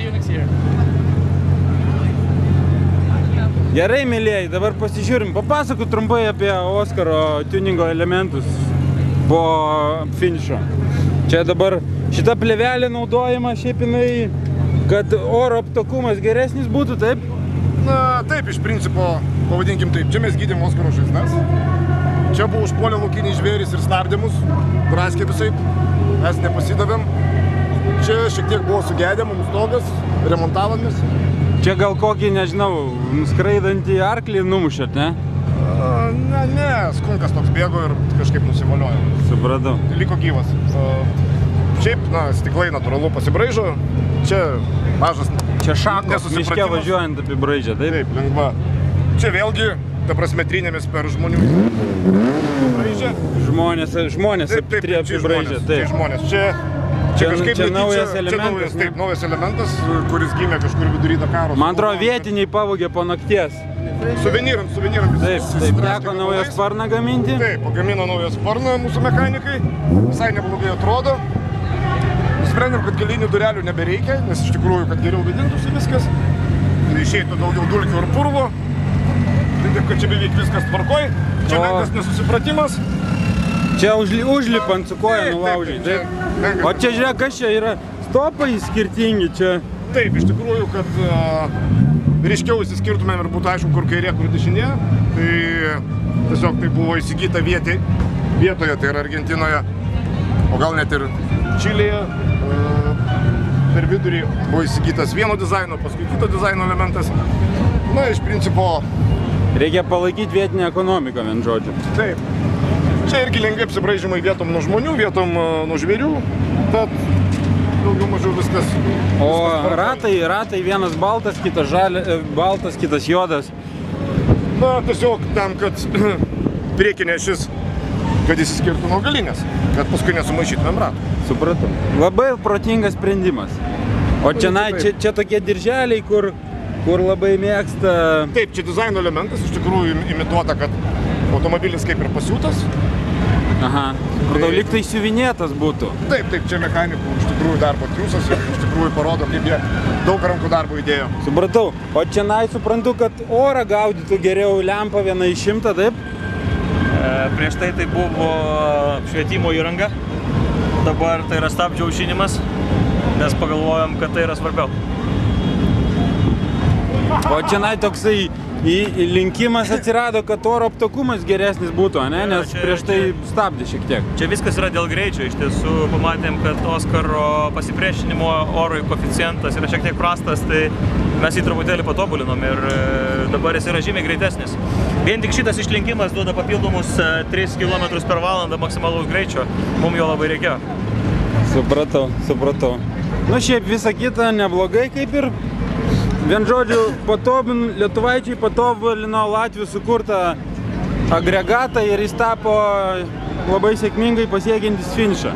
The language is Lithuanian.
you next year. Gerai, mėlėjai, dabar pasižiūrim. Papasakok trumpai apie Oskaro tuningo elementus po finišo. Čia dabar šita plėvelė naudojama, šiaip jinai, kad oro aptakumas geresnis būtų, taip? Na, taip, iš principo, pavadinkim taip. Čia mes gydėm Oskaro žaizdas. Čia buvo užpuolę laukiniai žvėrys ir snardymus, draskė visai, mes nepasidavėm. Čia šiek tiek buvo sugedę mums stogas, remontavomės. Čia gal kokį, nežinau, skraidantį arklį numušėt, ne? Ne, skunkas toks bėgo ir kažkaip nusivaliojo. Supratau. Liko gyvas. Šiaip, na, stiklai natūralu pasibraižo. Čia mažas Čia šakos miške važiuojant apibraižė, taip? Taip, lengva. Čia vėlgi, ta prasme, trynėmis per žmonių braižė. Žmonės apibraižė, taip. Tai žmonės. Čia naujas elementas. Taip, naujas elementas, kuris gimė kažkur vidury Dakaro. Man atrodo, vietiniai pavogė po nakties. Suvenyram. Taip, teko naują sparną gaminti. Taip, pagamino naują sparną mūsų mechanikai. Visai neblogai atrodo. Nusprendėm, kad galinių durelių nebereikia, nes iš tikrųjų, kad geriau vidintųsi viskas. Išeitų daugiau dulkių ir purvo. Tai taip, kad čia beveik viskas tvarkoj. Čia menkas nesusipratimas. Čia užlipant su koja nulaužiai, taip? O čia žiūrėk, kas čia yra? Stopai skirtingi čia. Taip, iš tikrųjų, kad ryškiau įsiskirtumėm ir būtų aišku, kur kairė, kur dešinė. Tai tiesiog tai buvo įsigyta vietoje, tai yra Argentinoje, o gal net ir Čilėje. Per vidurį buvo įsigytas vieno dizaino, paskui kito dizaino elementas. Na, iš principo... Reikia palaikyti vietinę ekonomiką, vien žodžiu. Taip. Čia irgi lengvi apsibraižymai vietom nuo žmonių, vietom nuo žvėrių, tad daugiau mažiau viskas. O ratai vienas baltas, kitas baltas, kitas juodas. Na, tiesiog tam, kad priekinė šis, kad įsiskirtų nuo galinės, kad paskui nesumaišytumėm ratų. Supratau. Labai protingas sprendimas. O čia tokie dirželiai, kur labai mėgsta... Taip, čia dizaino elementas, iš tikrųjų imituota, kad automobilis kaip ir pasiūtas. Aha, pradau lyg tai siuvinėtas būtų. Taip, čia mechanikų iš tikrųjų darbo triusas ir iš tikrųjų parodo, kaip jie daug rankų darbo įdėjo. Supratau. O čia suprantu, kad orą gaudytų geriau lempa 1/100, taip? Prieš tai buvo apšvietimo įranga, dabar tai yra stabdžių aušinimas, nes pagalvojom, kad tai yra svarbiau. O čia toksai linkimas atsirado, kad oro aptakumas geresnis būtų, ne? Nes prieš tai stabdė šiek tiek. Čia viskas yra dėl greičio. Iš tiesų pamatėm, kad Oskaro pasipriešinimo orui koeficientas yra šiek tiek prastas, tai mes jį truputėlį patobulinom ir dabar jis yra žymiai greitesnis. Vien tik šitas išlinkimas duoda papildomus 3 km per valandą maksimalaus greičio. Mums jo labai reikėjo. Supratau. Nu šiaip visa kita neblogai kaip ir. Vien žodžiu, lietuvaičiai patobulino Latvių sukurtą agregatą ir jis tapo labai sėkmingai pasiekiantis finišą.